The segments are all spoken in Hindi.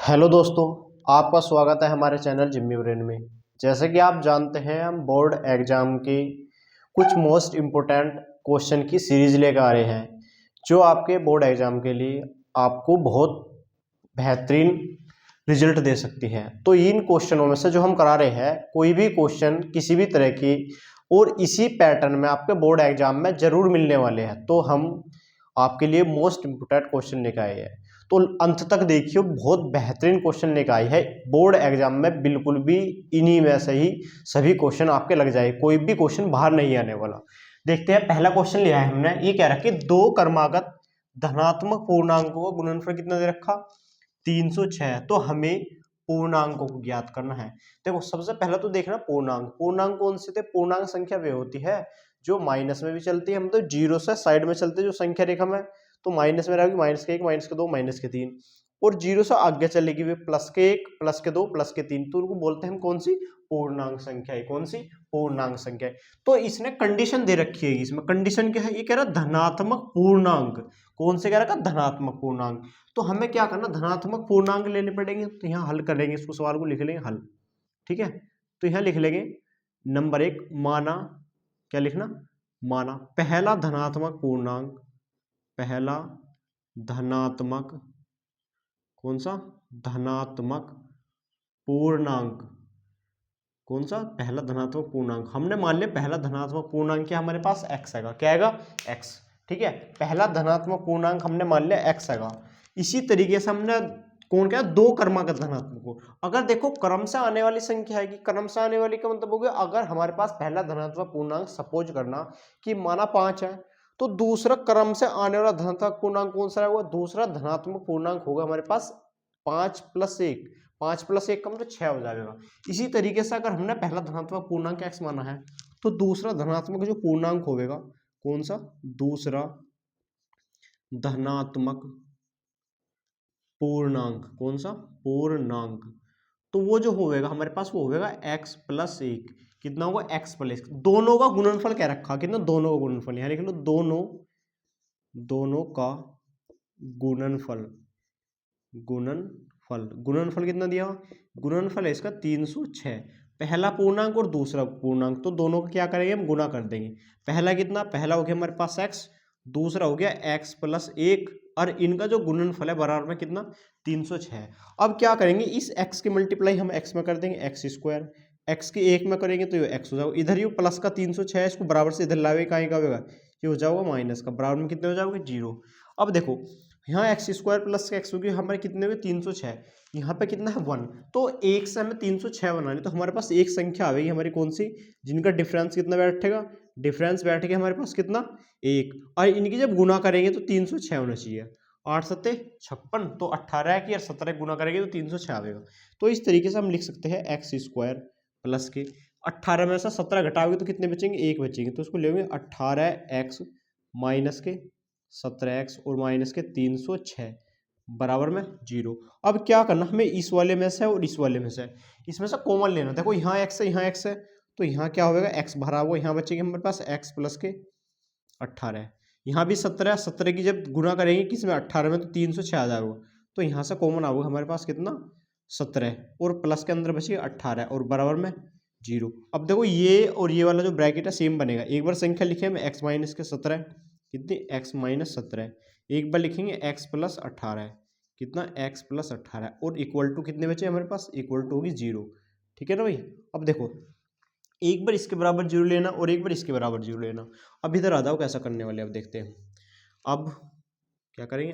हेलो दोस्तों, आपका स्वागत है हमारे चैनल जिम्मी ब्रेन में। जैसे कि आप जानते हैं, हम बोर्ड एग्जाम के कुछ मोस्ट इम्पोर्टेंट क्वेश्चन की सीरीज लेकर आ रहे हैं जो आपके बोर्ड एग्जाम के लिए आपको बहुत बेहतरीन रिजल्ट दे सकती है। तो इन क्वेश्चनों में से जो हम करा रहे हैं, कोई भी क्वेश्चन किसी भी तरह की और इसी पैटर्न में आपके बोर्ड एग्जाम में जरूर मिलने वाले हैं, तो हम आपके लिए मोस्ट इम्पोर्टेंट क्वेश्चन लेकर आए हैं। तो अंत तक देखिए, बहुत बेहतरीन क्वेश्चन लेकर आई है। बोर्ड एग्जाम में बिल्कुल भी इन्हीं में से ही सभी क्वेश्चन आपके लग जाए, कोई भी क्वेश्चन बाहर नहीं आने वाला। देखते हैं, पहला क्वेश्चन लिया है हमने। ये कह रहा है कि दो क्रमागत धनात्मक पूर्णांकों का गुणनफल कितना दे रखा, 306। तो हमें पूर्णांकों को ज्ञात करना है। देखो, सबसे पहला तो देखना पूर्णांक। पूर्णांक कौन से थे? पूर्णांक संख्या वे होती है जो माइनस में भी चलती है, मतलब जीरो से साइड में चलते जो संख्या रेखा में, तो माइनस में रहेगी माइनस के 1, माइनस के 2, माइनस के 3, और जीरो से आगे चलेगी वे प्लस के 1, प्लस के 2, प्लस के 3। तो उनको बोलते हैं हम कौन सी? पूर्णांक संख्या है। कौन सी? पूर्णांक संख्या है। तो इसने कंडीशन दे रखी है, इसमें कंडीशन क्या है? ये कह रहा है धनात्मक पूर्णांक। कौन से कह रहा है? धनात्मक पूर्णांक। तो हमें क्या करना? धनात्मक पूर्णांक लेने पड़ेंगे। तो यहाँ हल करेंगे, इसको सवाल को लिख लेंगे हल। ठीक है, तो यहाँ लिख लेंगे नंबर 1, माना, क्या लिखना? माना पहला धनात्मक पूर्णांक, पहला धनात्मक, कौन सा? धनात्मक पूर्णांक। कौन सा? पहला धनात्मक पूर्णांक। हमने मान लिया पहला धनात्मक पूर्णांक क्या हमारे पास? x हैगा। क्या हैगा? x। ठीक है, पहला धनात्मक पूर्णांक हमने मान लिया x हैगा। इसी तरीके से हमने कौन क्या? दो क्रमागत धनात्मक को। अगर देखो, क्रम से आने वाली संख्या है कि क्रम से आने वाली का मतलब हो गया, अगर हमारे पास पहला धनात्मक पूर्णांक सपोज करना कि माना 5 है, तो दूसरा क्रम से आने वाला धनात्मक पूर्णांक कौन सा होगा? दूसरा धनात्मक पूर्णांक होगा हमारे पास 5 + 1। 5 + 1 का मतलब 6 हो जाएगा। इसी तरीके से अगर हमने पहला धनात्मक पूर्णांक x माना है, तो दूसरा धनात्मक जो पूर्णांक होगा, कौन सा? दूसरा धनात्मक पूर्णांक। कौन सा? पूर्णांक। तो वो जो होगा हमारे पास, वो होगा x + 1। कितना होगा? x + 1। दोनों का गुणनफल क्या रखा? कितना? दोनों का गुणनफल। यहाँ लिख लो, दोनों का गुणनफल। गुणनफल कितना दिया? गुणनफल है इसका 306। पहला पूर्णांक और दूसरा पूर्णांक, तो दोनों का क्या करेंगे? हम गुणा कर देंगे। पहला कितना? पहला हो गया हमारे पास x, दूसरा हो गया x + 1, और इनका जो गुणनफल है बराबर में कितना? 306। अब क्या करेंगे? इस x की मल्टीप्लाई हम x में कर देंगे, x²। x के 1 में करेंगे तो ये x हो जाएगा। इधर ये प्लस का 306 है, इसको बराबर से इधर लावे, कहाँ का होगा? ये हो जाएगा माइनस का। बराबर में कितने हो जाओगे? 0। अब देखो, यहाँ x² + x होगी हमारे कितने हुए? 306। यहाँ पे कितना है? 1। तो 1 से हमें 306 बनानी, तो हमारे पास एक संख्या आएगी हमारी, कौन सी? जिनका डिफरेंस कितना बैठेगा? डिफरेंस बैठ गया हमारे पास कितना? 1। और इनकी जब गुना करेंगे तो 306 होना चाहिए। 8 सत्ते 56, तो 18 की और 17 गुना करेंगे तो 306 आएगा। तो इस तरीके से हम लिख सकते हैं x² + के 18 में से 17 घटाओगे तो कितने बचेंगे? 1 बचेंगे। तो उसको लेंगे 18x - के 17x और माइनस के 306 बराबर में 0। अब क्या करना हमें? इस वाले में से और इस वाले में से, इसमें से कॉमन लेना। देखो, यहाँ x है, यहाँ x है, तो यहाँ क्या होगा? x भरा हुआ, यहाँ बचेगा हमारे पास x + के 18। यहाँ भी 17 की जब गुना करेंगे किसमें? 18 में, तो 306 आ जाएगा। तो यहाँ से कॉमन आएगा हमारे पास कितना? 17, और प्लस के अंदर बचेगा 18 और बराबर में 0। अब देखो, ये और ये वाला जो ब्रैकेट है सेम बनेगा। एक बार संख्या लिखे हम x - के 17, कितनी? x - 17। एक बार लिखेंगे x + 18, कितना? x + 18, और इक्वल टू कितने बचे हमारे पास? इक्वल टू होगी 0। ठीक है ना भाई? अब देखो, एक बार इसके बराबर 0 लेना और एक बार इसके बराबर 0 लेना। अब इधर आ जाओ, कैसा करने वाले अब देखते हैं। अब क्या करेंगे?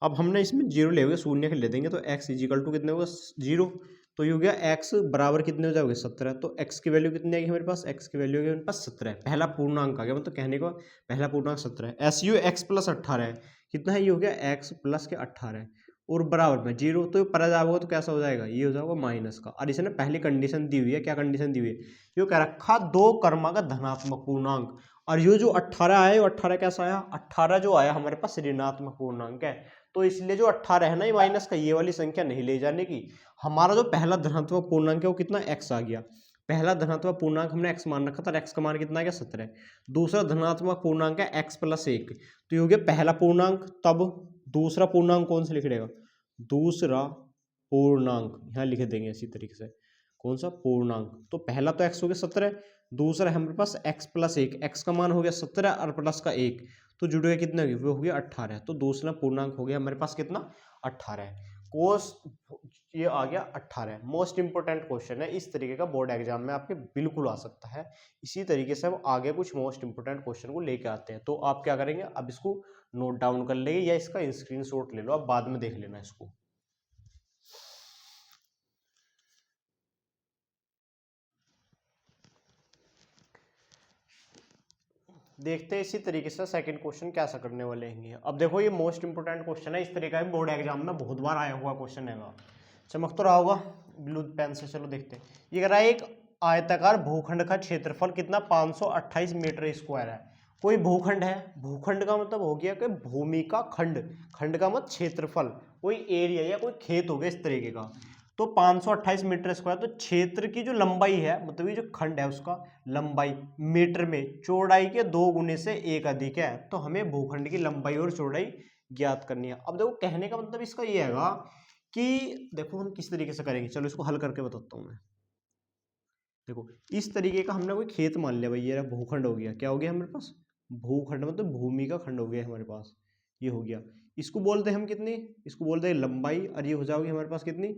अब हमने इसमें 0 ले हुए, शून्य के ले देंगे, तो x = कितने होगा? 0। तो ये हो गया x बराबर कितने हो जाओगे? 17। तो x की वैल्यू कितनी आएगी हमारे पास? x की वैल्यू आएगी हमारे पास 17। पहला पूर्णांक आ गया, मतलब कहने का पहला पूर्णांक 17 है। SU x + 18 है। कितना है? ये हो गया x + के 18 और बराबर में 0। तो पर जाओगे तो कैसा हो जाएगा? ये हो जाएगा माइनस का। और इसने पहली कंडीशन दी हुई है। क्या कंडीशन दी हुई है? ये कह रखा दो क्रमागत धनात्मक पूर्णांक। और ये जो 18 आया, वो 18 कैसा आया? 18 जो आया हमारे पास ऋणात्मक पूर्णांक है। तो इसलिए जो 18 है ना, ये माइनस का, ये वाली संख्या नहीं ले जाने की। हमारा जो पहला धनात्मक पूर्णांक है वो कितना? x आ गया। पहला धनात्मक पूर्णांक हमने x मान रखा था, x का मान कितना आ गया? 17। दूसरा धनात्मक पूर्णांक है x + 1, तो ये हो गया पहला पूर्णांक। तब दूसरा पूर्णांक कौन सा लिख देगा? दूसरा पूर्णांक यहाँ लिख देंगे इसी तरीके से। कौन सा? पूर्णांक। तो पहला तो x हो गया 17, दूसरा हमारे पास x प्लस 1, x का मान हो गया 17 और प्लस का 1, तो जुड़ गया कितना? वो हो गया 18। तो दूसरा पूर्णांक हो गया हमारे पास कितना? 18। कोस ये आ गया 18। मोस्ट इंपोर्टेंट क्वेश्चन है, इस तरीके का बोर्ड एग्जाम में आपके बिल्कुल आ सकता है। इसी तरीके से हम आगे कुछ मोस्ट इंपोर्टेंट क्वेश्चन को लेके आते हैं। तो आप क्या करेंगे, अब इसको नोट डाउन कर लेंगे या इसका स्क्रीनशॉट ले लो, आप बाद में देख लेना इसको। देखते हैं इसी तरीके से सेकंड क्वेश्चन कैसा करने वाले हैं। अब देखो ये मोस्ट इंपोर्टेंट क्वेश्चन है, इस तरीके का बोर्ड एग्जाम में बहुत बार आया हुआ क्वेश्चन है, चमक तो रहा होगा ब्लू पेन से। चलो देखते हैं। ये कह रहा है एक आयताकार भूखंड का क्षेत्रफल कितना? 528 मीटर स्क्वायर है। कोई भूखंड है, भूखंड का मतलब हो गया कि भूमि का खंड, खंड का मतलब क्षेत्रफल, कोई एरिया या कोई खेत हो गया इस तरीके का। तो 528 मीटर स्क्वायर, तो क्षेत्र की जो लंबाई है, मतलब ये जो खंड है उसका लंबाई मीटर में चौड़ाई के 2 गुने से 1 अधिक है। तो हमें भूखंड की लंबाई और चौड़ाई ज्ञात करनी है। अब देखो कहने का मतलब इसका ये हैगा कि देखो हम किस तरीके से करेंगे, चलो इसको हल करके बताता हूँ मैं। देखो इस तरीके का हमने कोई खेत मान लिया भाई, ये भूखंड हो गया। क्या हो गया हमारे पास? भूखंड मतलब भूमि का खंड हो गया हमारे पास, ये हो गया। इसको बोलते हैं हम कितनी? इसको बोलते हैं लंबाई, और ये हो जाएगी हमारे पास कितनी?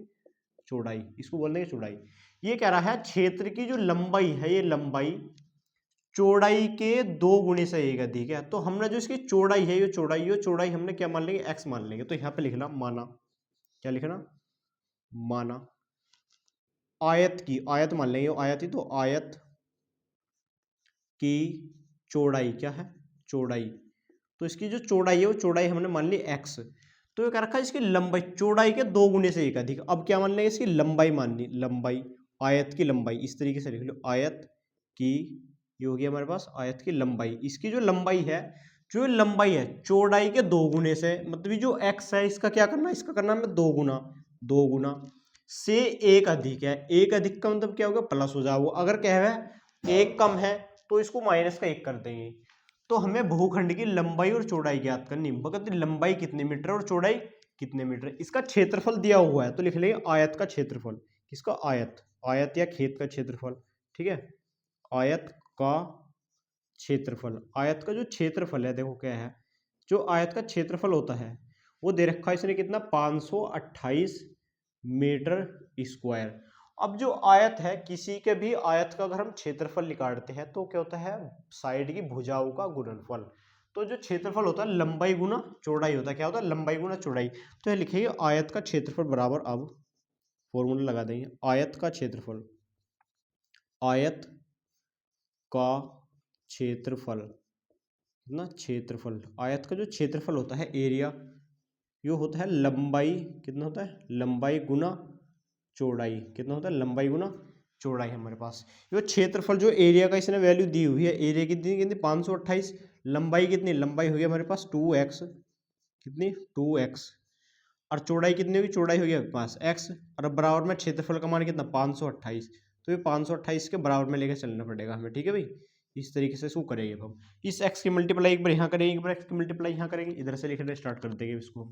चौड़ाई। इसको बोल देंगे चौड़ाई। ये कह रहा है क्षेत्र की जो लंबाई है, ये लंबाई चौड़ाई के 2 गुने से 1 अधिक है। तो हमने जो इसकी चौड़ाई है, ये चौड़ाई हमने क्या मान लेंगे? x मान लेंगे। तो यहाँ पे लिखना माना, क्या लिखना? माना आयत की, आयत मान लेंगे, आयत ही तो, आयत की चौड़ाई क्या है? चौड़ाई। तो इसकी जो चौड़ाई है वो चौड़ाई हमने मान ली x। तो ये कह रखा है इसकी लंबाई चौड़ाई के 2 गुने से 1 अधिक। अब क्या मान लेंगे? इसकी लंबाई मान ली, लंबाई, आयत की लंबाई, इस तरीके से लिख लो, आयत की, ये हो गया हमारे पास आयत की लंबाई। इसकी जो लंबाई है, जो लंबाई है चौड़ाई के 2 गुने से, मतलब जो x है इसका क्या करना है? इसका करना है 2 गुना, 2 गुना से 1 अधिक है। 1 अधिक का मतलब क्या होगा? प्लस हो जाओगे। अगर क्या है 1 कम है तो इसको माइनस का 1 कर देंगे। तो हमें भूखंड की लंबाई और चौड़ाई ज्ञात करनी। भगत लंबाई कितने मीटर और चौड़ाई कितने मीटर? इसका क्षेत्रफल दिया हुआ है, तो लिख लेंगे आयत का क्षेत्रफल। किसका? आयत, आयत या खेत का क्षेत्रफल, ठीक है। आयत का क्षेत्रफल, आयत का जो क्षेत्रफल है, देखो क्या है, जो आयत का क्षेत्रफल होता है वो दे रखा है इसने कितना? 528 मीटर स्क्वायर। अब जो आयत है, किसी के भी आयत का अगर हम क्षेत्रफल निकालते हैं तो क्या होता है? साइड की भुजाओं का गुणनफल। तो जो क्षेत्रफल होता है लंबाई गुना चौड़ाई होता है। क्या होता है? लंबाई गुना चौड़ाई। तो ये लिखेंगे आयत का क्षेत्रफल बराबर, अब फॉर्मूला लगा देंगे, आयत का क्षेत्रफल, आयत का क्षेत्रफल, ना क्षेत्रफल, आयत का जो क्षेत्रफल होता है एरिया, ये होता है लंबाई, कितना होता है? लंबाई गुना चौड़ाई। कितना होता है? लंबाई गुना चौड़ाई हमारे पास। ये क्षेत्रफल जो एरिया का इसने वैल्यू दी हुई है, एरिया कितनी कितनी? 528। लंबाई कितनी? लंबाई हुई हमारे पास 2x, कितनी? 2x। और चौड़ाई कितनी होगी? चौड़ाई होगी हमारे पास x, और बराबर में क्षेत्रफल का मान कितना? 528। तो ये 528 के बराबर में लेकर चलना पड़ेगा हमें, ठीक है भाई। इस तरीके से इसको करेंगे हम। इस x की मल्टीप्लाई एक बार यहाँ करेंगे, एक बार x की मल्टीप्लाई यहाँ करेंगे, इधर से लिखना स्टार्ट कर देंगे इसको,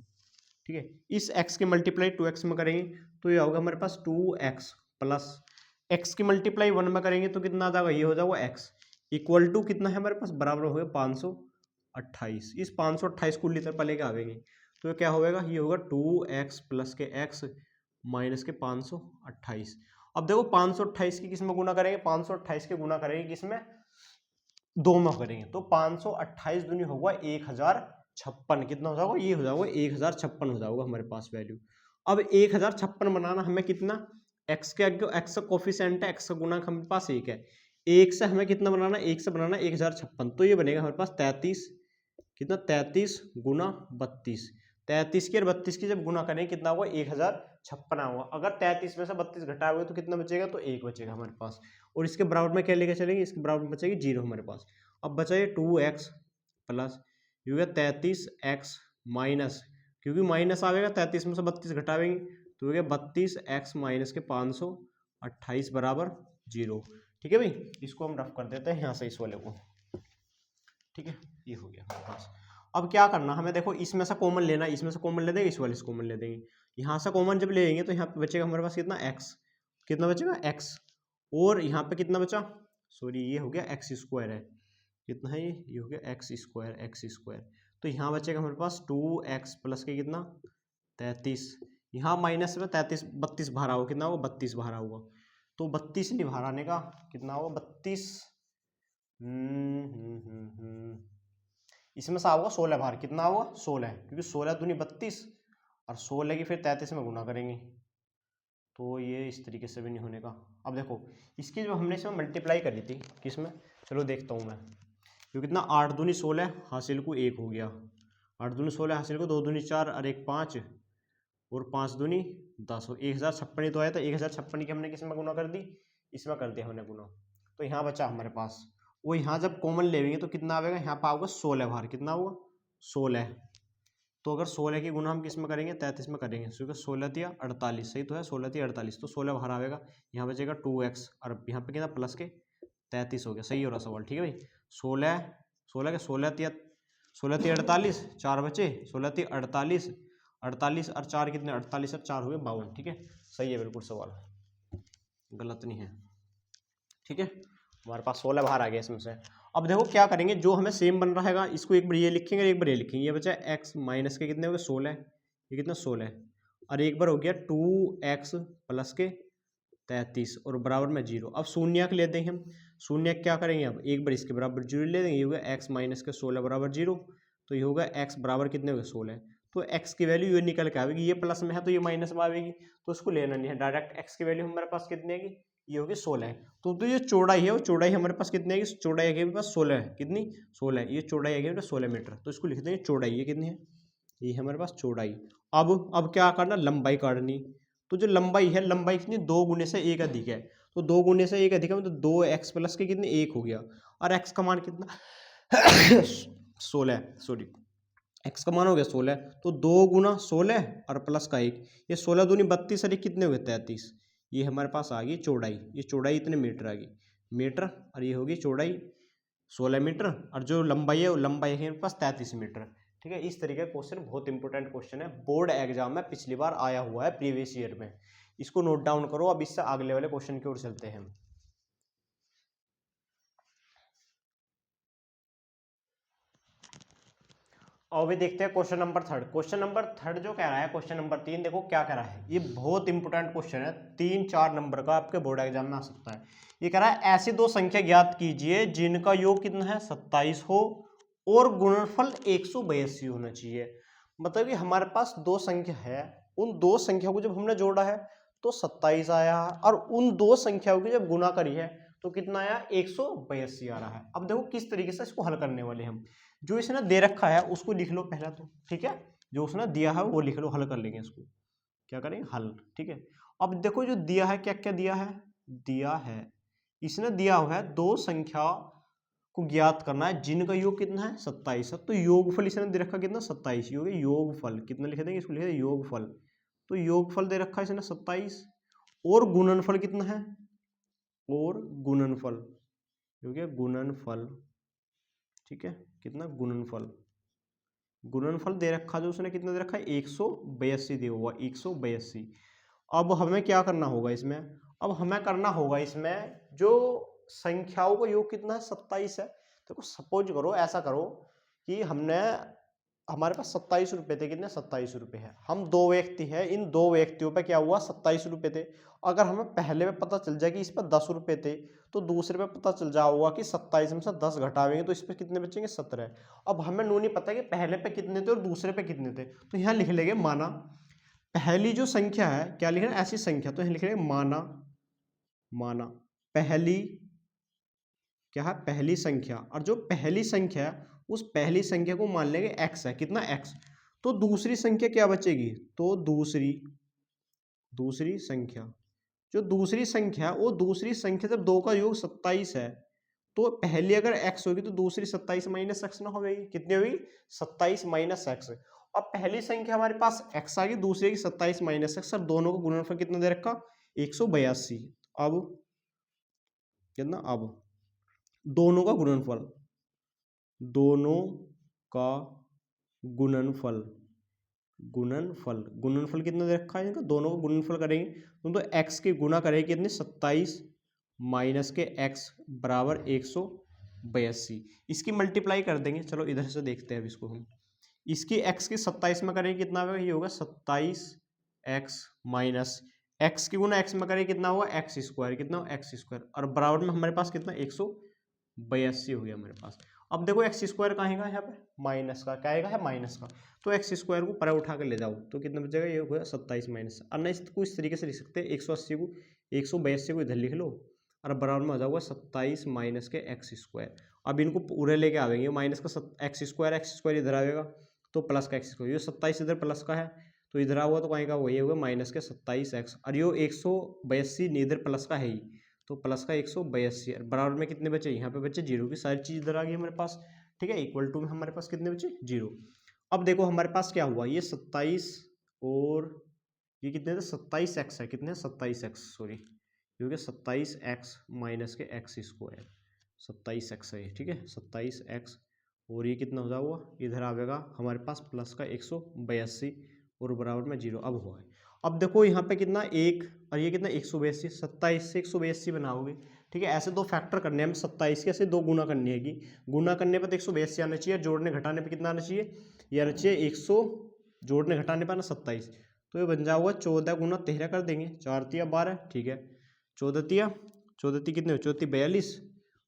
ठीक है। इस x की मल्टीप्लाई 2x में करेंगे तो ये होगा हमारे पास 2x प्लस x की मल्टीप्लाई 1 में करेंगे तो कितना आ जाएगा? ये हो जाएगा x इक्वल टू कितना है हमारे पास? बराबर हो गया 528। इस 528 को लीटर पर लेके आवेंगे तो क्या होगा? ये होगा 2x प्लस के x माइनस के 528। अब देखो 528 की किस में गुना करेंगे? 528 के गुना करेंगे किसमें? 2 में करेंगे। तो 528 दूनी होगा 1056। कितना हो जाएगा? ये हो जाएगा 1056 हो जाएगा हमारे पास वैल्यू। अब 1056 बनाना हमें कितना? x के आगे x का कोफिशिएंट है, x का गुणा हमारे पास 1 है। 1 से हमें कितना बनाना? 1 से बनाना 1056। तो ये बनेगा हमारे पास 33, कितना? 33 गुना 32। 33 की और 32 की जब गुना करेंगे कितना होगा? 1056 होगा। अगर 33 में से 32 घटाओगे तो कितना बचेगा? तो 1 बचेगा हमारे पास। और इसके बराबर में क्या लेकर चलेंगे? इसके बराबर में बचेगी 0 हमारे पास। अब बचा ये 2x प्लस, ये हो गया 33x माइनस, क्योंकि माइनस आएगा 33 में से 32 घटावेंगे तो हो गया 32x माइनस के 528 बराबर 0, ठीक है भाई। इसको हम रफ कर देते हैं यहाँ से इस वाले को, ठीक है। ये हो गया हमारे पास। अब क्या करना हमें, देखो इसमें से कॉमन लेना, इसमें से कॉमन ले देंगे, इस वाले से कॉमन ले देंगे। यहाँ से कॉमन जब लेंगे तो यहाँ पे बचेगा हमारे पास कितना एक्स, कितना बचेगा एक्स, और यहाँ पे कितना बचा, सॉरी ये हो गया एक्स स्क्वायर है, कितना है ये हो गया एक्स स्क्वायर, एक्स स्क्वायर। तो यहाँ बचेगा हमारे पास 2x प्लस के कितना 33, यहाँ माइनस में 33 32 बाहर आओ, कितना होगा 32 बाहर आऊगा, तो 32 नहीं बाहर आने का, कितना होगा 32, इसमें से आओगा 16 बाहर, कितना होगा 16, क्योंकि 16 दूनी 32 और 16 की फिर 33 में गुना करेंगे, तो ये इस तरीके से भी नहीं होने का। अब देखो इसकी जो हमने इसमें मल्टीप्लाई करी थी किसमें, चलो देखता हूँ मैं, क्योंकि कितना 8 दूनी 16 हासिल को 1 हो गया, 8 दूनी 16 हासिल को 2 दूनी 4 और 1 5 और 5 दूनी 10 और 1056 तो आया था, 1056 की हमने किसमें गुना कर दी, इसमें कर दिया हमने गुना, तो यहाँ बचा हमारे पास, वो यहाँ जब कॉमन लेंगे तो कितना आएगा, यहाँ पर आओगे 16 बाहर, कितना होगा 16, तो अगर 16 की गुना हम किस में करेंगे 33 में करेंगे, क्योंकि 16 दिया 48, सही तो है 16 दिया 48, तो 16 बाहर आएगा, यहाँ बचेगा 2x और यहाँ पे कितना प्लस के 33 हो गया, सही हो रहा सवाल, ठीक है भाई। 16 16 के 16 तिया 48, 4 बचे, 16 तिया 48, 48 और 4 कितने 48 और 4 हुए 52, ठीक है, सही है बिल्कुल सवाल, गलत नहीं है, ठीक है। हमारे पास 16 बाहर आ गया इसमें से। अब देखो क्या करेंगे, जो हमें सेम बन रहा है इसको एक बार ये लिखेंगे एक बार ये लिखेंगे, ये बचा x माइनस के कितने हो गए 16, ये कितना 16 और एक बार हो गया 2x प्लस के 33 और बराबर में 0। अब शून्य ले देंगे हम, शून्य क्या करेंगे, अब एक बार इसके बराबर 0 ले देंगे, ये होगा x माइनस के 16 बराबर 0, तो ये होगा x बराबर कितने हो गए 16, तो x की वैल्यू ये निकल के आएगी, ये प्लस में है तो ये माइनस में आएगी, तो उसको लेना नहीं है, डायरेक्ट x की वैल्यू हमारे पास कितनी आएगी, ये होगी 16, तो ये चौड़ाई है, वो चौड़ाई हमारे पास कितनी आएगी, चौड़ाई आएगी हमारे पास 16 है, कितनी 16 है, ये चौड़ाई आएगी हमारे 16 मीटर, तो इसको लिख देंगे चौड़ाई, ये कितनी है, ये हमारे पास चौड़ाई। अब क्या करना, लंबाई काटनी, तो जो लंबाई है, लंबाई कितनी 2 गुने से 1 अधिक है, तो 2 गुने से 1 अधिक है मतलब 2x प्लस के कितने 1 हो गया, और x का मान कितना 16, सॉरी x का मान हो गया 16, तो 2 गुना 16 और प्लस का 1, ये 16 दूनी 32 और कितने हो गए 33, ये हमारे पास आ गई चौड़ाई, ये चौड़ाई इतने मीटर आ गई मीटर, और ये होगी चौड़ाई 16 मीटर, और जो लंबाई है वो लंबाई है हमारे पास 33 मीटर, ठीक है। इस तरीके का क्वेश्चन बहुत इंपॉर्टेंट क्वेश्चन है, बोर्ड एग्जाम में पिछली बार आया हुआ है प्रीवियस ईयर में, इसको नोट डाउन करो। अब इससे अगले वाले क्वेश्चन की ओर चलते हैं हम। और भी देखते हैं क्वेश्चन नंबर 3, क्वेश्चन नंबर 3 जो कह रहा है, क्वेश्चन नंबर 3 देखो क्या कह रहा है, ये बहुत इंपॉर्टेंट क्वेश्चन है, 3-4 नंबर का आपके बोर्ड एग्जाम में आ सकता है। ये कह रहा है ऐसी दो संख्या ज्ञात कीजिए जिनका योग कितना है 27 हो और गुणनफल 182 होना चाहिए। मतलब कि हमारे पास दो संख्या है, उन दो संख्याओं को जब हमने जोड़ा है तो 27 आया है, और उन दो संख्याओं की जब गुना करी है तो कितना आया 182 आ रहा है। अब देखो किस तरीके से इसको हल करने वाले हम, जो इसने दे रखा है उसको लिख लो पहला, तो ठीक है, जो उसने दिया है वो लिख लो, हल कर लेंगे इसको, क्या करेंगे हल, ठीक है। अब देखो जो दिया है क्या क्या दिया है, दिया है इसने दिया हुआ है दो संख्या को ज्ञात करना है जिनका योग कितना है 27 है, तो योगफल इसने दे रखा कितना 27, योगफल कितना लिख देंगे, इसको लिख देंगे योगफल, तो योगफल दे रखा है इसने 27, और गुणनफल कितना है, और गुणनफल गुणनफल, ठीक है, कितना गुणनफल, गुणनफल दे रखा जो उसने कितना दे रखा है 182 दिया हुआ 182। अब हमें क्या करना होगा इसमें, अब हमें करना होगा इसमें जो संख्याओं का योग कितना है 27 है, देखो सपोज करो ऐसा करो कि हमने हमारे पास 27 रुपए थे, कितने 27 रुपए है, हम दो व्यक्ति हैं, इन दो व्यक्तियों पे क्या हुआ 27 रुपए थे, अगर हमें पहले में पता चल जाए कि इस पर 10 रुपए थे तो दूसरे पे पता चल जाएगा कि 27 में से 10 घटावेंगे तो इस पे कितने बचेंगे 17। अब हमें नहीं पता कि पहले पे कितने थे और दूसरे पे कितने थे, तो यहाँ लिख लेंगे माना पहली जो संख्या है, क्या लिखना ऐसी संख्या, तो यहाँ लिख लेंगे माना, माना पहली क्या है पहली संख्या, और जो पहली संख्या है उस पहली संख्या को मान लेंगे x है, कितना x, तो दूसरी संख्या क्या बचेगी, तो दूसरी संख्या, जो दूसरी संख्या वो दूसरी संख्या जब दो का योग 27 है तो पहली अगर x होगी तो दूसरी 27 माइनस एक्स ना होगी, कितनी होगी 27 माइनस एक्स। अब पहली संख्या हमारे पास x आ गई, दूसरी की 27 माइनस एक्स, और दोनों का गुणनफल कितना दे रखा 182। अब कितना, अब दोनों का गुणनफल, दोनों का गुणनफल, गुणनफल, गुणनफल कितना दे रखा है इनका, दोनों को गुणनफल करेंगे तो x के गुना करेंगे कितने 27 माइनस के x बराबर 182। इसकी मल्टीप्लाई कर देंगे, चलो इधर से देखते हैं अब इसको हम। इसकी x की 27 में करेंगे कितना होगा, ये होगा 27x माइनस x की गुना x में करेंगे कितना होगा एक्स स्क्वायर, कितना होगा एक्स स्क्वायर, और बराबर में हमारे पास कितना 182 हो गया हमारे पास। अब देखो एक्स स्क्वायर कहाँ है यहाँ पे, माइनस का, क्या आएगा है माइनस का, तो एक्स स्क्वायर को पर उठा कर ले जाओ तो कितना बचेगा, ये होगा 27 माइनस, और नहीं इसको इस तरीके से लिख सकते हैं 180 को 182 को इधर लिख लो और बराबर में हो जाएगा 27 माइनस के एक्स स्क्वायर। अब इनको पूरे लेके आवेंगे, माइनस का एक्स स्क्वायर इधर आएगा तो प्लस का एक्स स्क्वायर, ये 27 इधर प्लस का है तो इधर आऊगा तो कहेगा वही होगा माइनस के 27x, और ये 182 इधर प्लस का है ही तो प्लस का 182, बराबर में कितने बचे, यहाँ पे बचे 0 की सारी चीज इधर आ गई हमारे पास, ठीक है, इक्वल टू में हमारे पास कितने बचे 0। अब देखो हमारे पास क्या हुआ, ये 27 और ये कितने थे 27x है, कितने 27x सॉरी, ये हो गया 27x माइनस के एक्स स्क्वायर, 27x है ठीक है 27x, और ये कितना हो जाएगा इधर आवेगा हमारे पास प्लस का 182 और बराबर में 0 अब हुआ है। अब देखो यहाँ पे कितना एक और ये कितना 182, 27 से 182 बनाओगे, ठीक है, ऐसे दो फैक्टर करने हैं, 27 के ऐसे दो गुना करनी है, गुना करने पर 182 आना चाहिए, जोड़ने घटाने पे कितना आना चाहिए, ये आना चाहिए 100, जोड़ने घटाने पर ना 27, तो ये बन जाओगा 14 गुना 13 कर देंगे, 4 तिया 12, ठीक है, 14 तिया कितने हो, 14 42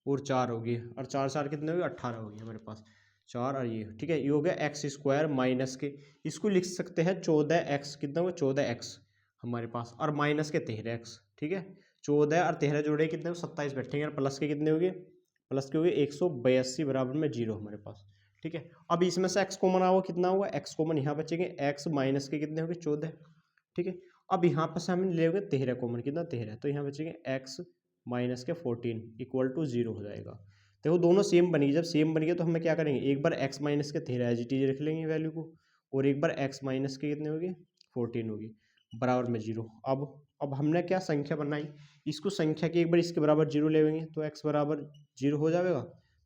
और 4 होगी, और 4 4 कितने होगी 18 होगी हमारे पास 4, और ये ठीक है, ये हो गया एक्स स्क्वायर माइनस के, इसको लिख सकते हैं 14x, कितना हुआ 14x हमारे पास, और माइनस के 13x, ठीक है, 14 और 13 जोड़े कितने 27 बैठेंगे, और प्लस के कितने हो गए, प्लस के हो गए 182 बराबर में 0 हमारे पास, ठीक है। अब इसमें से x कॉमन आओ, कितना हुआ x कॉमन, यहाँ बचेंगे x माइनस के कितने हो गए 14, ठीक है। अब यहाँ पर से हम ले लोगे 13 कॉमन, कितना 13, तो यहाँ बचेंगे x माइनस के 14 इक्वल टू 0 हो जाएगा। देखो दोनों सेम बनी, जब सेम बन गया तो हमें क्या करेंगे, एक बार x माइनस के 13 एज इट इज रख लेंगे वैल्यू को, और एक बार x माइनस के कितने होगी 14 होगी बराबर में 0। अब हमने क्या संख्या बनाई, इसको संख्या की एक बार इसके बराबर 0 ले लेंगे तो x बराबर 0 हो जाएगा,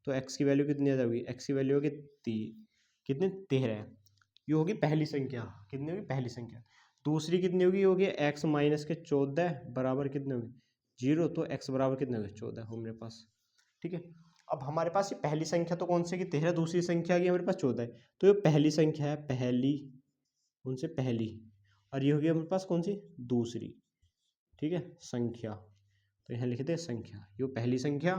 तो x की वैल्यू कितनी आ जाएगी, x की वैल्यू होगी कितनी 13, ये होगी पहली संख्या, कितनी होगी पहली संख्या। दूसरी कितनी होगी, होगी x माइनस के 14 बराबर कितने होगी 0, तो x बराबर कितने होगी 14 हो मेरे पास, ठीक है। अब हमारे पास ये पहली संख्या तो कौन सी की 13, दूसरी संख्या की हमारे पास 14 है, तो ये पहली संख्या है, पहली कौन सी पहली, और ये होगी हमारे पास कौन सी दूसरी, ठीक है संख्या, तो यहाँ लिखते हैं संख्या, ये पहली संख्या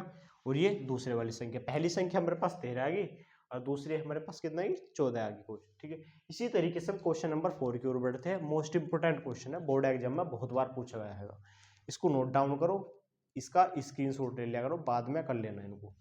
और ये दूसरे वाली संख्या, पहली संख्या हमारे पास 13 आ गई और दूसरी हमारे पास कितना है 14 आ गई, ठीक है। इसी तरीके से हम क्वेश्चन नंबर 4 की ओर बढ़ते हैं, मोस्ट इंपोर्टेंट क्वेश्चन है, बोर्ड एग्जाम में बहुत बार पूछा गया है, इसको नोट डाउन करो, इसका स्क्रीनशॉट ले लिया करो, बाद में कर लेना इनको।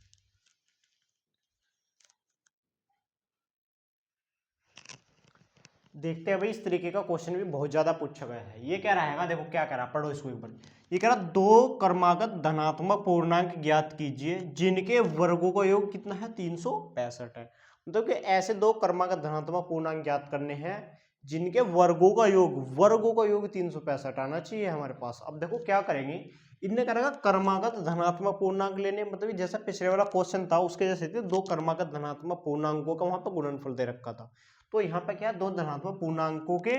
देखते हैं भाई, इस तरीके का क्वेश्चन भी बहुत ज्यादा पूछा गया है। ये क्या रहेगा, देखो क्या कह रहा, पढ़ो इसको एक बार। ये कह रहा दो क्रमागत धनात्मक पूर्णांक ज्ञात कीजिए जिनके वर्गों का योग कितना है 365 है। मतलब कि ऐसे दो क्रमागत धनात्मक पूर्णांक ज्ञात करने हैं जिनके वर्गों का योग 365 आना चाहिए हमारे पास। अब देखो क्या करेंगे, इनने करेगा क्रमागत धनात्मक पूर्णांक लेने, मतलब जैसा पिछले वाला क्वेश्चन था उसके जैसे थे, दो क्रमागत धनात्मक पूर्णांकों का वहां पर गुणनफल दे रखा था, तो यहाँ पे क्या दो धनात्मक पूर्णांकों के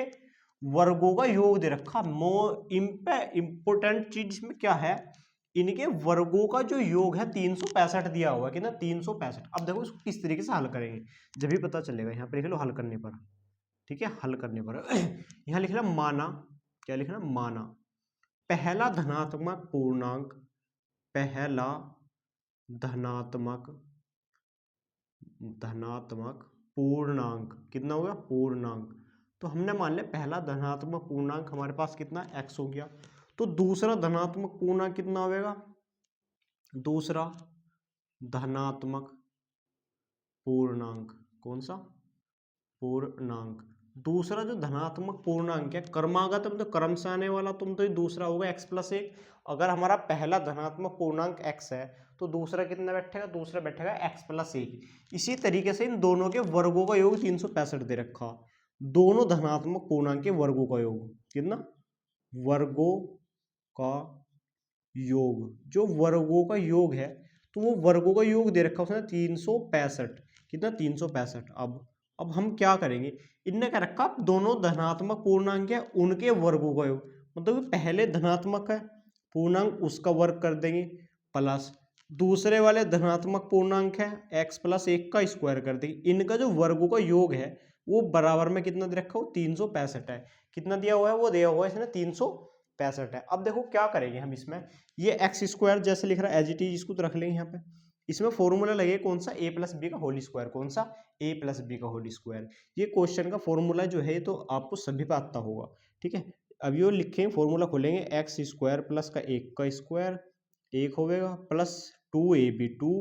वर्गों का योग दे रखा। इंपोर्टेंट चीज इसमें क्या है, इनके वर्गों का जो योग है 365 दिया हुआ है, कितना 365। अब देखो इसको किस तरीके से हल करेंगे जब भी पता चलेगा, यहाँ पे लिख लो हल करने पर, ठीक है, हल करने पर यहाँ लिखना माना, क्या लिखना माना पहला धनात्मक पूर्णांक, पहला धनात्मक पूर्णांक कितना होगा पूर्णांक, तो हमने मान लिया पहला धनात्मक पूर्णांक हमारे पास कितना x हो गया, तो दूसरा धनात्मक पूर्णांक कितना होगा, दूसरा धनात्मक पूर्णांक कौन सा पूर्णांक, दूसरा जो धनात्मक पूर्णांक है क्रमागत मतलब क्रम से आने वाला, तुम तो ये दूसरा होगा x+1। अगर हमारा पहला धनात्मक पूर्णांक x है तो दूसरा कितना बैठेगा, दूसरा बैठेगा x+1। इसी तरीके से इन दोनों के वर्गों का योग 365 दे रखा, दोनों धनात्मक पूर्णांक के वर्गों का योग कितना, वर्गों का योग, जो वर्गों का योग है तो वो वर्गों का योग दे रखा उसने 365, कितना 365। अब अब हम क्या करेंगे, इनने क्या रखा, दोनों धनात्मक पूर्णांक है उनके वर्गों का योग, मतलब पहले धनात्मक है पूर्णांक उसका वर्ग कर देंगे, प्लस दूसरे वाले धनात्मक पूर्णांक है x प्लस 1 का स्क्वायर कर देंगे। इनका जो वर्गों का योग है वो बराबर में कितना दे रखा हो, 365 है। कितना दिया हुआ है, वो दिया हुआ है इसने 365 है। अब देखो क्या करेंगे हम इसमें, ये एक्स स्क्वायर जैसे लिख रहा है एज इट इज, इसको तो रख लेंगे यहाँ पे। इसमें फॉर्मूला लगे कौन सा, ए प्लस बी का होल स्क्वायर, कौन सा, ए प्लस बी का होल स्क्वायर। ये क्वेश्चन का फॉर्मूला जो है तो आपको सभी पे आता होगा, ठीक है। अब ये लिखेंगे फॉर्मूला खोलेंगे, एक्स स्क्वायर प्लस का 1 का स्क्वायर 1 होगा, प्लस 2ab 2,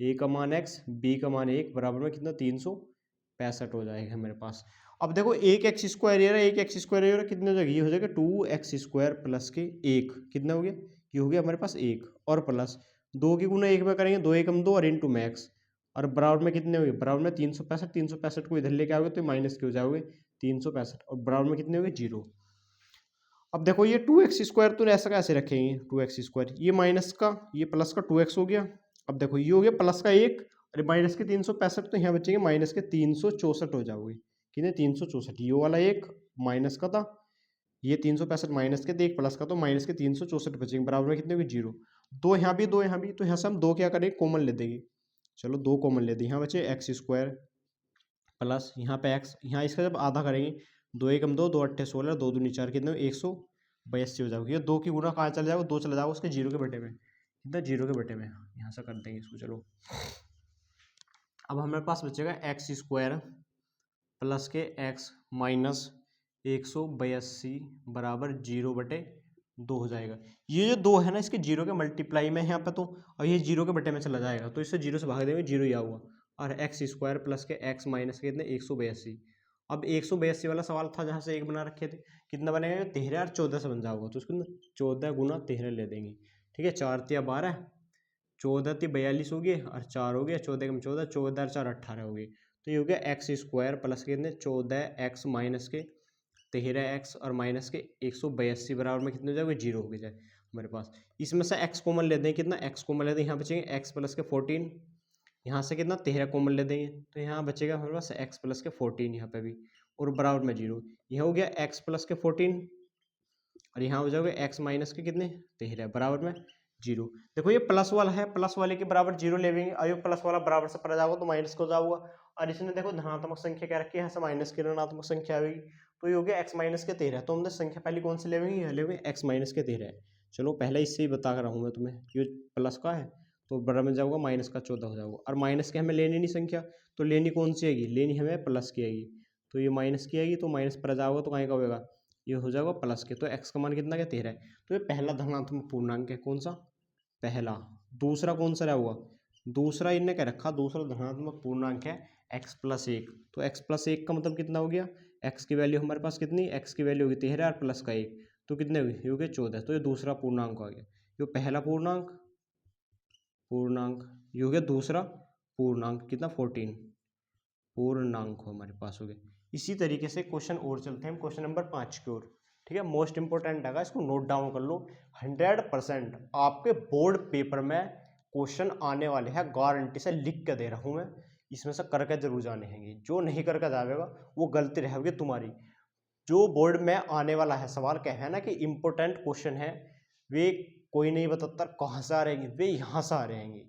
ए का मान x, b का मान 1 बराबर में कितना 365 हो जाएगा मेरे पास। अब देखो एक एक्स स्क्वायर ये रहा, एक एक्स स्क्वायर ये रहा, कितने हो जाएगा, ये हो जाएगा 2x स्क्वायर प्लस के 1, कितना हो गया, ये हो गया हमारे पास 1, और प्लस 2 की गुना 1 में करेंगे, 2 एकम 2 और इंटू मैक्स, और बराबर में कितने हो गए, बराबर में 365, 365 को इधर लेके आओगे तो माइनस के हो जाओगे 365, और बराबर में कितने हो गए 0। अब देखो ये 2x स्क्वायर तो ऐसा कैसे रखेंगे, 2x स्क्वायर, ये माइनस का ये प्लस का 2x हो गया। अब देखो ये हो गया प्लस का 1 और माइनस के 365, तो यहाँ बचेंगे माइनस के 364 हो जाओगे, कितने 364, ये वाला एक माइनस का था, ये 365 माइनस के, एक प्लस का, तो माइनस के 364 बचेंगे, बराबर में कितने हो गए 0। दो यहाँ भी, दो यहाँ भी, तो यहाँ से हम दो क्या करेंगे, कॉमन ले देंगे। चलो दो कॉमन ले दें, यहाँ बचे एक्स स्क्वायर प्लस यहाँ पे एक्स, यहाँ इसका जब आधा करेंगे, 2 एकम 2, 2 अट्ठे 16, 2 दूनी 4, कितने 182 हो जाएगा। ये 2 की गुना कहाँ चला जाएगा, 2 चला जाएगा उसके 0 के बटे में, कितना 0 के बटे में, यहाँ से कर देंगे इसको। चलो अब हमारे पास बचेगा एक्स स्क्वायर प्लस के एक्स माइनस 182 बराबर 0/2 हो जाएगा। ये जो 2 है ना, इसके 0 के मल्टीप्लाई में है यहाँ पे तो, और ये 0 के बटे में चला जाएगा, तो इससे 0 से भाग देंगे, 0 ही आ हुआ, और एक्स स्क्वायर प्लस के एक्स माइनस के कितने 182। अब 182 वाला सवाल था जहाँ से एक बना रखे थे, कितना बनेगा 13 और 14 से बन जाओगे, तो उसको 14 गुना 13 ले देंगे, ठीक है। 4 तिया 12, 14 ती 42 हो गए, और 4 हो गया, 14 कम 14, 14 और 4 18 हो गए, तो ये हो गया एक्स स्क्वायर प्लस के कितने 14x माइनस के 13x और माइनस के 182 बराबर में कितने हो जाएगा 0 हो जाए हमारे पास। इसमें से x कॉमन ले दें, कितना x कॉमन ले दें, यहाँ बचेंगे x प्लस के 14, यहाँ से कितना 13 कॉमन ले देंगे, तो यहाँ बचेगा हमारे पास x प्लस के 14 यहाँ पे भी, और बराबर में 0। यह हो गया x प्लस के 14, और यहाँ हो जाओगे x माइनस के कितने 13 बराबर में 0। देखो ये प्लस वाला है, प्लस वाले के बराबर 0 ले लेंगे, अयो प्लस वाला बराबर से पड़ा जाओगा तो माइनस को जाऊंगा, और इसने देखो धनात्मक संख्या क्या रखी है, यहाँ से माइनस की ऋणात्मक संख्या आएगी, तो ये हो गया x माइनस के 13। तो हमने संख्या पहले कौन सी लेंगे, यह लेंगे x माइनस के 13। चलो पहले इससे ही बता रहा हूँ मैं तुम्हें, ये प्लस का है तो बराबर में जाऊँगा माइनस का 14 हो जाऊँगा, और माइनस के हमें लेनी नहीं संख्या, तो लेनी कौन सी आएगी, लेनी हमें प्लस की आएगी, तो ये माइनस की आएगी, तो माइनस पर जाओगा तो कहीं का होगा, ये हो जाएगा प्लस के, तो x का मान कितना क्या 13 है। तो ये पहला धनात्मक पूर्णांक है, कौन सा, पहला। दूसरा कौन सा रहा हुआ, दूसरा इनने क्या रखा, दूसरा धनात्मक पूर्णांक है x प्लस 1, तो x प्लस 1 का मतलब कितना हो गया, x की वैल्यू हमारे पास कितनी, x की वैल्यू होगी 13 और प्लस का 1, तो कितने हुए, ये हो गए 14, तो ये दूसरा पूर्णांक आ गया। ये पहला पूर्णांक, ये हो गया दूसरा पूर्णांक, कितना 14 पूर्णांक हो हमारे पास हो गए। इसी तरीके से क्वेश्चन और चलते हैं हम क्वेश्चन नंबर 5 की ओर, ठीक है। मोस्ट इंपोर्टेंट है, इसको नोट डाउन कर लो, 100% आपके बोर्ड पेपर में क्वेश्चन आने वाले हैं, गारंटी से लिख के दे रहा हूं मैं, इसमें से करके जरूर जाने हैं, जो नहीं करके जाएगा वो गलती रहेगी तुम्हारी। जो बोर्ड में आने वाला है सवाल क्या है ना कि इंपोर्टेंट क्वेश्चन है, वे कोई नहीं बताता कहाँ से आ रहेंगे, वे यहाँ से आ रहेंगे,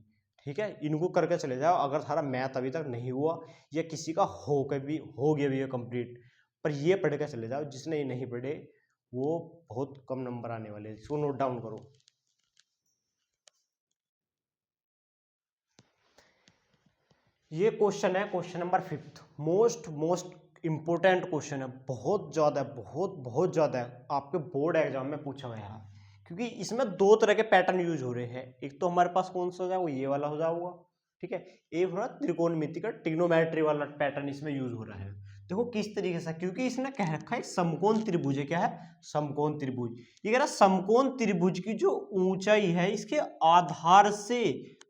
ठीक है। इनको करके चले जाओ, अगर सारा मैथ अभी तक नहीं हुआ या किसी का हो गया भी है कंप्लीट, पर ये पढ़ के चले जाओ, जिसने ये नहीं पढ़े वो बहुत कम नंबर आने वाले हैं, इसको नोट डाउन करो। ये क्वेश्चन है question number 5, most important question है, बहुत ज्यादा बहुत ज्यादा है, आपके बोर्ड एग्जाम में पूछा गया है, क्योंकि इसमें दो तरह के पैटर्न यूज हो रहे हैं। एक तो हमारे पास कौन सा हो जाएगा, ये वाला हो जाएगा, ठीक है। एक हो रहा त्रिकोणमिति का ट्रिग्नोमेट्री वाला पैटर्न इसमें यूज हो रहा है। देखो किस तरीके से, क्योंकि इसने कह रखा है समकोण त्रिभुज है, क्या है समकोण त्रिभुज। ये कह रहा समकोण त्रिभुज की जो ऊंचाई है इसके आधार से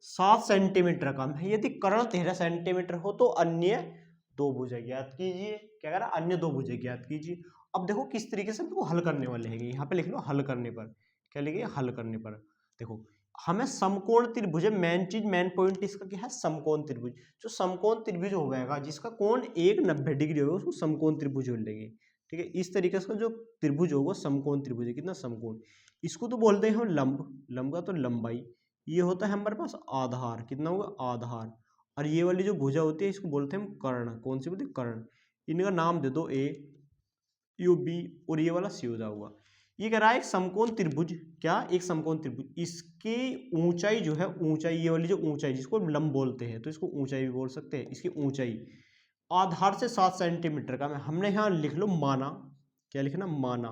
7 सेंटीमीटर कम है, यदि कर्ण 13 सेंटीमीटर हो तो अन्य दो भुजा ज्ञात कीजिए। क्या कह रहा है, अन्य दो भुजा ज्ञात कीजिए। अब देखो किस तरीके से हमको हल करने वाले हैं, यहाँ पे लिख लो हल करने पर, क्या लिखिए हल करने पर। देखो हमें समकोण त्रिभुज है, मेन चीज, मेन पॉइंट इसका क्या है, समकोण त्रिभुज। जो समकोण त्रिभुज होगा जिसका कोण एक 90 डिग्री होगा उसको समकोण त्रिभुज बोल लेंगे। ठीक है, इस तरीके से जो त्रिभुज होगा समकोण त्रिभुज है। कितना समकोण, इसको तो बोलते हैं हम लंब, लंब का तो लंबाई, ये होता है हमारे पास आधार, कितना होगा आधार। और ये वाली जो भुजा होती है इसको बोलते हैं हम कर्ण। कौन सी बोलते हैं, कर्ण। इनका नाम दे दो, ए, यू, बी, और ये वाला सी हो जाऊंगा। ये कह रहा है एक समकोण त्रिभुज, क्या, एक समकोण त्रिभुज, इसकी ऊंचाई जो है, ऊंचाई, ये वाली जो ऊंचाई जिसको लंब बोलते हैं तो इसको ऊंचाई भी बोल सकते हैं, इसकी ऊंचाई आधार से 7 सेंटीमीटर का, मैं हमने यहाँ लिख लो माना, क्या लिखना, माना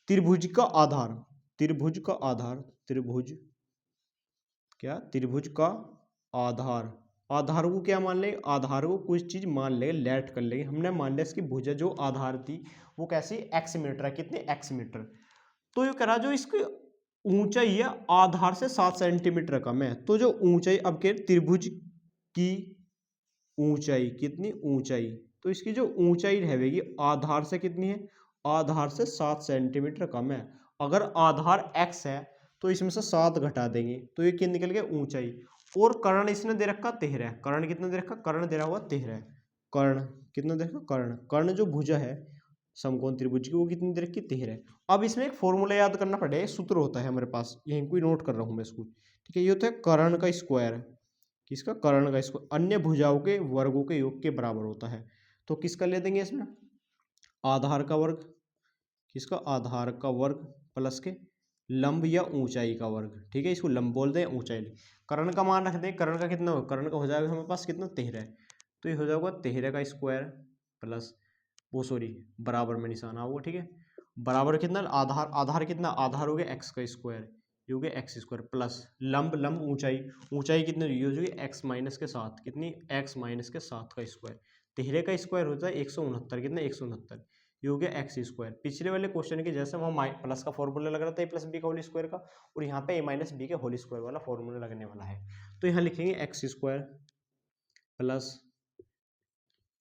त्रिभुज का आधार, त्रिभुज का आधार, त्रिभुज, क्या, त्रिभुज का आधार। आधार को क्या मान लेंगे, आधार को कुछ चीज मान लेंगे, लेट कर लेंगे। हमने मान लिया इसकी भुजा जो आधार थी वो कैसी, एक्स मीटर है, कितने, एक्स मीटर। तो ये करा जो इसकी ऊंचाई है आधार से 7 सेंटीमीटर कम है, तो जो ऊंचाई अब के त्रिभुज की ऊंचाई, कितनी ऊंचाई, तो इसकी जो ऊंचाई रहेगी आधार से कितनी है, आधार से 7 सेंटीमीटर कम है। अगर आधार x है तो इसमें से 7 घटा देंगे तो ये क्या निकल गया, ऊंचाई। और कर्ण इसने दे रखा 13, कर्ण कितना दे रखा, कर्ण दे रहा हुआ 13, कर्ण कितना दे रखा, कर्ण, कर्ण जो भुजा है समकोण त्रिभुज की वो कितनी दे रखी, 13। अब इसमें एक फॉर्मूला याद करना पड़ेगा, सूत्र होता है हमारे पास, यहीं कोई नोट कर रहा हूं मैं इसको। ठीक है, ये होता है कर्ण का स्क्वायर, किसका, कर्ण का स्क्वायर अन्य भुजाओं के वर्गों के योग के बराबर होता है। तो किसका ले देंगे इसमें, आधार का वर्ग, किसका, आधार का वर्ग प्लस के लंब या ऊंचाई का वर्ग। ठीक है, इसको लंब बोलते हैं, ऊंचाई। कर्ण का मान रख दें, कर्ण का कितना होगा, कर्ण का हो जाएगा हमारे पास कितना, 13, तो ये हो जाएगा 13 का स्क्वायर प्लस वो, सॉरी बराबर में निशान आओगे। ठीक है, बराबर कितना, आधार, आधार कितना, आधार हो गया एक्स का स्क्वायर, ये हो गया एक्स स्क्वायर प्लस लंब, लंब ऊंचाई, ऊंचाई कितनी ये हो जाएगी एक्स माइनस के 7, कितनी, एक्स माइनस के 7 का स्क्वायर। 13 का स्क्वायर होता है 169, कितना, 169, ये हो गया एक्स स्क्वायर। पिछले वाले क्वेश्चन की जैसे वहाँ प्लस का फॉर्मूला लग रहा था ए प्लस बी का होल स्क्वायर का, और यहाँ पे ए माइनस बी के होल स्क्वायर वाला फॉर्मूला लगने वाला है। तो यहाँ लिखेंगे एक्स स्क्वायर प्लस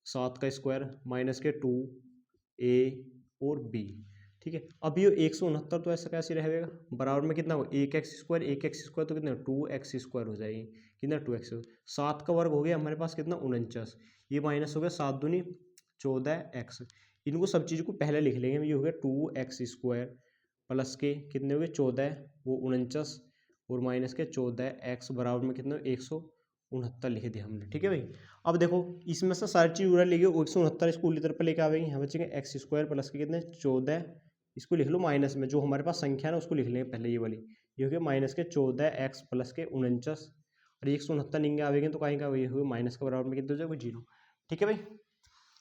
7 का स्क्वायर माइनस के 2 ए और बी। ठीक है, अब ये 169 तो ऐसा कैसे रहेगा, बराबर में कितना होगा, एक एक्स स्क्वायर, एक एक्स स्क्वायर तो कितना, 2x स्क्वायर हो जाएगी, कितना, 2x। 7 का वर्ग हो गया हमारे पास कितना, 49, ये माइनस हो गया 7 दूनी 14x। इनको सब चीज़ को पहले लिख लेंगे, ये हो गया 2x स्क्वायर प्लस के कितने हो गए 14, वो 49, और माइनस के 14x बराबर में कितना, 169 लिख दिया हमने। ठीक है भाई, अब देखो इसमें से सारी चीज उड़ा लेंगे, 169 इसको उल्टी तरफ लेके आवेंगे, यहाँ बचेंगे एक्स स्क्वायर प्लस के कितने, 14, इसको लिख लो माइनस में, जो हमारे पास संख्या है ना उसको लिख लेंगे पहले, ये वाली, ये हो गया माइनस के 14x प्लस के 49, और 169 निंगे आवेंगे तो कहीं का ये हो माइनस के बराबर में कितने हो जाएगा, 0। ठीक है भाई,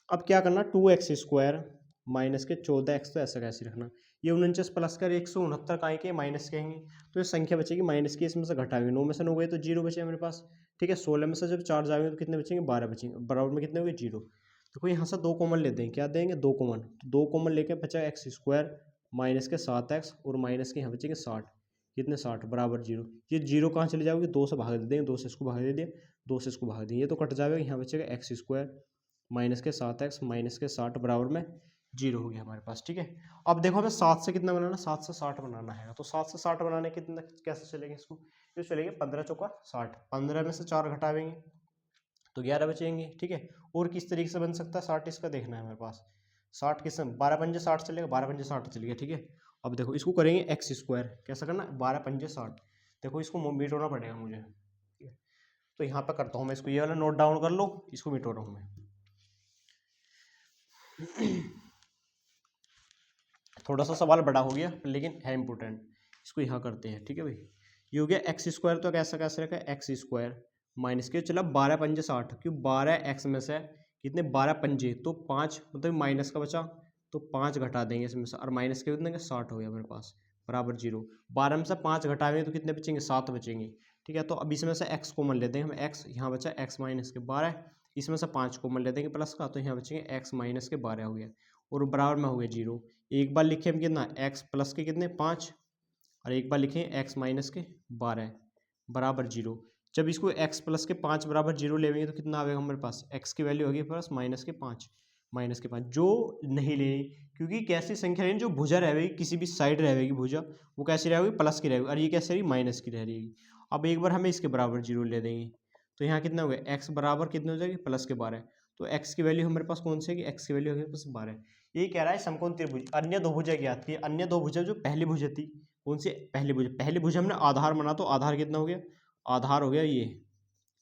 अब क्या करना, 2x स्क्वायर माइनस के 14x, तो ऐसा कैसे रखना, ये 49 प्लस कर 169 का के माइनस कहेंगे तो ये संख्या बचेगी माइनस की, इसमें से घटाएंगे, 9 में से 9 गए तो 0 बचे मेरे पास। ठीक है, 16 में से जब 4 जाएंगे तो कितने बचेंगे, 12 बचेंगे, बराबर में कितने हो गए, 0। देखो यहाँ से 2 कॉमन लेते हैं, क्या देंगे, 2 कॉमन, तो 2 कॉमन लेके बचा एक्स स्क्वायर माइनस के 7x, और माइनस के यहाँ बचेंगे 60, कितने 60 बराबर 0। ये 0 कहाँ चले जाओगे, 2 से भाग दे देंगे, 2 से इसको भाग दे दिया, 2 से इसको भाग देंगे, ये तो कट जाएगा, यहाँ बचेगा एक्स स्क्वायर माइनस के 7x माइनस के 60 बराबर में 0 हो गया हमारे पास। ठीक है, अब देखो हमें 7 से कितना बनाना, 7 से 60 बनाना है, तो 7 से 60 बनाने कितना, कैसे चलेंगे इसको, ये चलेंगे 15 चौका 60, 15 में से 4 घटावेंगे तो 11 बचेंगे। ठीक है, और किस तरीके से बन सकता है 60, इसका देखना है हमारे पास, 60 किस, 12 पंजे 60 चलेगा, 12 पंजे 60 चलेगा। ठीक है, अब देखो इसको करेंगे एक्स स्क्वायर, कैसा करना, 12 पंजे 60, देखो इसको मिटोना पड़ेगा मुझे। ठीक है, तो यहाँ पे करता हूँ मैं इसको, ये वाला नोट डाउन कर लो, इसको मिटो रहा हूँ मैं। थोड़ा सा सवाल बड़ा हो गया लेकिन है इंपॉर्टेंट, इसको यहाँ करते हैं। ठीक है भाई, ये हो गया एक्स स्क्वायर, तो कैसा कैसे रखा है, एक्स स्क्वायर माइनस के, चला 12 पंजे 60, क्यों 12 एक्स में से कितने 12 पंजे तो 5, मतलब माइनस का बचा तो 5 घटा देंगे इसमें से, और माइनस के कितने 60 हो गया मेरे पास बराबर 0। 12 में से 5 घटाएंगे तो कितने बचेंगे, 7 बचेंगे। ठीक है, तो अब इसमें से एक्स कॉमन लेते हैं हम, एक्स यहाँ बचा एक्स माइनस के 12, इसमें से 5 कॉमन ले देंगे प्लस का, तो यहाँ बचेंगे एक्स माइनस के 12 हो गया, और बराबर में हो गया 0। एक बार लिखे हम कितना, एक्स प्लस के कितने 5, और एक बार लिखें एक्स माइनस के 12 बराबर 0। जब इसको एक्स प्लस के 5 बराबर 0 लेंगे तो कितना आएगा हमारे पास, एक्स की वैल्यू होगी प्लस माइनस के 5, माइनस के 5 जो नहीं लेनी, क्योंकि कैसी संख्या रहेगी जो भुजा रहेगी किसी भी साइड रहेगी भुजा वो कैसी रहेगी प्लस की रहेगी और ये कैसी रहेगी माइनस की रहेगी। अब एक बार हमें इसके बराबर जीरो ले देंगे तो यहाँ कितना हो गया एक्स बराबर कितने हो जाएगी प्लस के 12। तो एक्स की वैल्यू हमारे पास कौन सी है एक्स की वैल्यू हो गई प्लस 12। यही कह रहा है समकोण त्रिभुज अन्य दो भुजा ज्ञात की। अन्य दो भुजा जो पहली भुजा थी कौन सी पहली भुजा हमने आधार बना तो आधार कितना हो गया आधार हो गया ये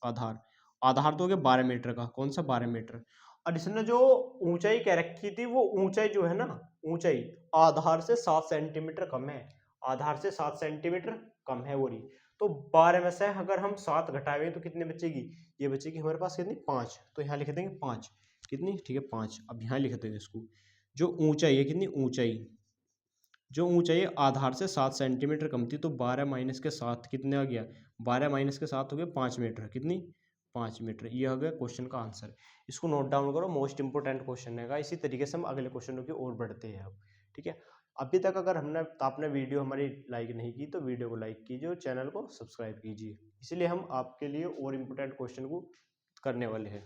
आधार आधार तो हो गया 12 मीटर का कौन सा 12 मीटर। और इसने जो ऊंचाई कह रखी थी वो ऊंचाई जो है ना ऊंचाई आधार से 7 सेंटीमीटर कम है आधार से 7 सेंटीमीटर कम है वो रही। तो 12 में से अगर हम 7 घटाएंगे तो कितने बचेगी ये बचेगी हमारे पास कितनी 5। तो यहाँ लिख देंगे 5 कितनी ठीक है 5। अब यहाँ लिख देंगे इसको जो ऊंचाई है कितनी ऊंचाई जो ऊंचाई आधार से 7 सेंटीमीटर कम थी तो 12 माइनस के 7 कितने आ गया 12 माइनस के 7 हो गया 5 मीटर कितनी 5 मीटर। ये हो गया क्वेश्चन का आंसर। इसको नोट डाउन करो मोस्ट इंपोर्टेंट क्वेश्चन है। इसी तरीके से हम अगले क्वेश्चनों की ओर बढ़ते हैं अब ठीक है। अभी तक अगर आपने वीडियो हमारी लाइक नहीं की तो वीडियो को लाइक कीजिए और चैनल को सब्सक्राइब कीजिए। इसलिए हम आपके लिए और इम्पोर्टेंट क्वेश्चन को करने वाले हैं।